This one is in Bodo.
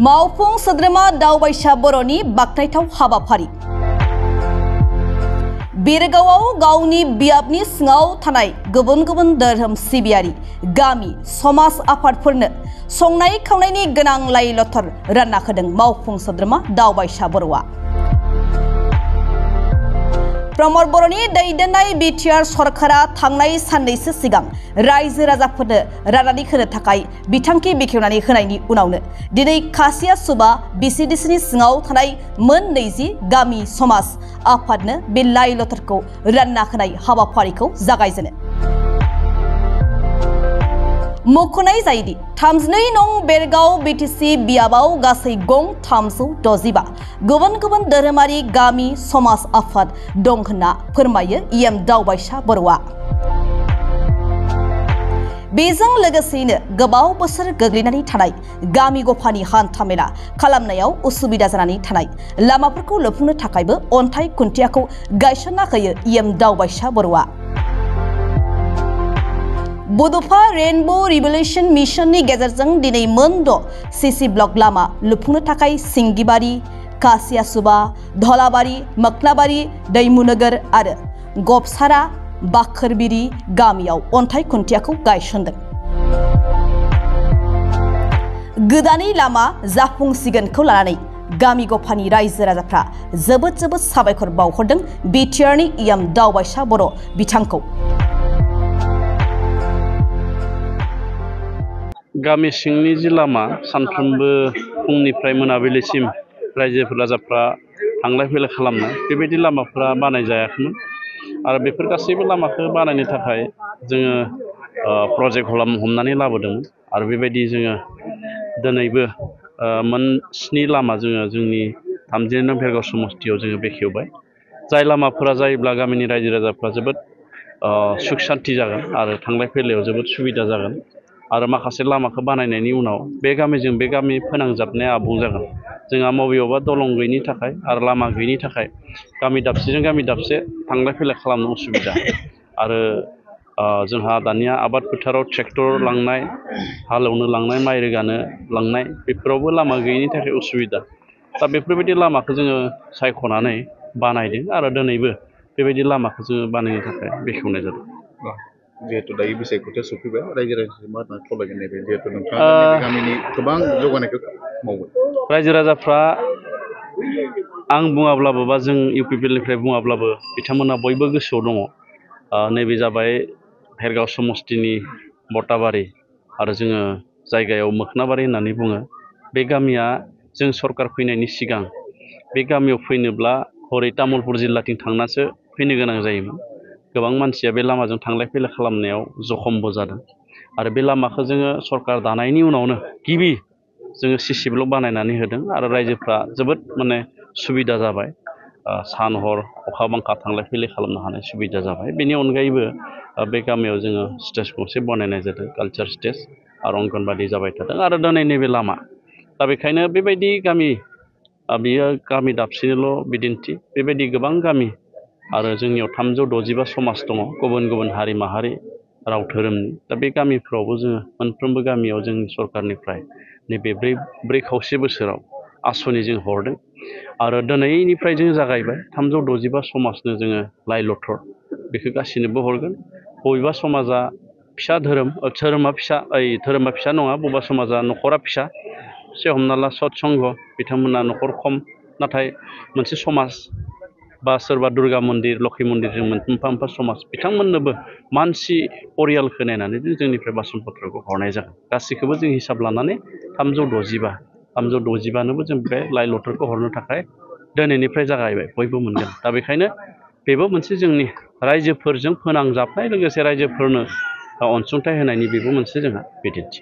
मावफुं सोद्रोमा दावबायसा बर'नि बाखनायथाव हाबाफारि बेरगावआव गावनि बियाबनि सिङाव थानाय गुबुन गुबुन धोरोम सिबियारि गामि समाज आफादफोरनो संनाय खावनायनि गोनां लाइ लथर रानना होदों मावफुं सोद्रोमा दावबायसा बर'आ। प्रमद बर'नि दैदेननाय बिटिआर सरकारा थांनाय साननैसो सिगां रायजो राजाफोरनो राननानै होनो थाखाय बिथांखि बेखेवनानै होनायनि उनावनो दिनै कासियासुबा बिसिडिसिनि सिङाव थानाय मोन 20 गामि समाज आफादनो बे लाइ लथरखौ रानना होनाय हाबाफारिखौ जागायजेनो। मख'नाय जायोदि 32 नं बेरगाव बिटिसि बियाबाव गासै गं 365 गुबुन गुबुन धोरोमारि गामि समाज आफाद दं होनना फोरमायो इएम दावबायसा बर'आ। बेजों लोगोसेनो गोबाव बोसोर गोग्लैनानै थानाय गामि गफानि हान्थामेला खालामनायाव उसुबिदा जानानै थानाय लामाफोरखौ लुफुंनो थाखायबो अन्थाइ खुन्थियाखौ गायसनना होयो इएम दावबायसा बर'आ। बड'फा रेनबो रिभलिउसन मिशननि गेजेरजों दिनै मोन 6 सीसी ब्लक लामा लुफुंनो थाखाय सिंगिबारि, कासियासुबा, धलाबारि, मोखनाबारि, दैमुनोगोर आरो गबसारा बाखोरबिरि गामियाव अन्थाइ खुन्थियाखौ गायसनदों। गोदानै लामा जाफुंसिगोनखौ लानानै गामि गफानि रायजो राजाफ्रा जोबोद साबायखर बावहरदों बिटिआरनि इएम दावबायसा बर' बिथांखौ। गामि सिंनि जि लामा सानफ्रोमबो फुंनिफ्राय मोनाबिलिसिम रायजो राजाफ्रा थांलाय फैलाय खालामनाय बेबायदि लामाफ्रा बानायजायाखैमोन आरो बेफोर गासैबो लामाखौ बानायनो थाखाय जोङो प्रजेक्ट हमनानै लाबोदोंमोन आरो बेबायदि जोङो दिनैबो मोन 7 लामा जोङो जोंनि 32 नं बेरगाव समस्थियाव जोङो बेखेवबाय। जाय लामाफोरा जायोब्ला गामिनि रायजो राजाफ्रा जोबोद सुख शान्ति जागोन आरो थांलाय फैलायाव जोबोद सुबिदा जागोन आरो माखासे लामाखौ बानायनायनि उनाव बे गामिजों बे गामि फोनांजाबनाया आबुं जागोन। जोंहा बबेयावबा दलं गैयिनि थाखाय आरो लामा गैयिनि थाखाय गामि दाबसेजों गामि दाबसे थांलाय फैलाय खालामनो उसुबिदा आरो जोंहा दानिया आबाद फोथाराव ट्रेक्टर लांनाय, हालेवनो लांनाय, माइ रोगानो लांनाय बेफोरावबो लामा गैयिनि थाखाय उसुबिदा। दा बेफोरबायदि लामाखौ जोङो सायख'नानै बानायदों आरो दिनैबो बेबायदि लामाखौ जोङो बानायनो थाखाय बेखेवनाय जादों। जिहेतु दायो बिसायख'थिया सफैबाय रायजो राजाखौ मा होनना खावलायगोन नैबे जिहेतु नोंथाङा गामिनि गोबां जौगानायखौ मावगोन। रायजो राजाफ्रा आं बुङाब्लाबो बा जों इउपिपिएलनिफ्राय बुङाब्लाबो बिथांमोना बयबो गोसोआव दङ। नैबे जाबाय भेरगाव समस्थिनि बटाबारि आरो जोङो जायगायाव मोखनाबारि होननानै बुङो। बे गामिया जों सरकार फैनायनि सिगां बे गामियाव फैनोब्ला हरै तामुलपुर जिल्लाथिं थांनासो फैनो गोनां जायोमोन। गोबां मानसिया बे लामाजों थांलाय फैलाय खालामनायाव जखमबो जादों आरो बे लामाखौ जोङो सरकार दानायनि उनावनो गिबि जोङो सीसी ब्लक बानायनानै होदों आरो रायजोफ्रा जोबोद सुबिदा जाबाय। सान हर अखा बांखा थांलाय फैलाय खालामनो हानाय सुबिदा जाबाय। बेनि अनगायैबो बे गामियाव जोङो स्टेज गंसे बानायनाय जादों, कालचार स्टेज आरो अंगनबादि जाबाय थादों आरो दिनै नैबे लामा। दा बेखायनो बेबायदि गामि बियो गामि दाबसेनिल' बिदिन्थि, बेबायदि गोबां गामि आरो जोंनियाव 365 समाज दङ गुबुन गुबुन हारि माहारि राव धोरोमनि। दा बे गामिफ्रावबो जोङो मोनफ्रोमबो गामियाव जोंनि सरकारनिफ्राय नैबे 4 खावसे बोसोराव आसनि जों हरदों आरो दिनैनिफ्राय जों जागायबाय 365 समाजनो जोङो लाइ लथर बेखौ गासिनोबो हरगोन। बबेबा समाजा फिसा धोरोमा फिसा नङा, बबेबा समाजा न'खरा फिसा, हमना ला सत संघ बिथांमोना न'खर खम नाथाय मोनसे समाज बा सोरबा दुर्गा मन्दिर, लक्ष्मी मन्दिरजों मोनफा समाज बिथांमोननोबो मानसि परियालखौ नायनानै जोंनिफ्राय बासन पत्रखौ हरनाय जागोन। गासैखौबो जों हिसाब लानानै 365नोबो जों बे लाइ लथरखौ हरनो थाखाय दिनैनिफ्राय जागायबाय, बयबो मोनगोन। दा बेखायनो बेबो मोनसे जोंनि रायजोफोरजों फोनांजाबनाय लोगोसे रायजोफोरनो अनसुंथाइ होनायनि बेबो मोनसे जोंहा बिदिन्थि।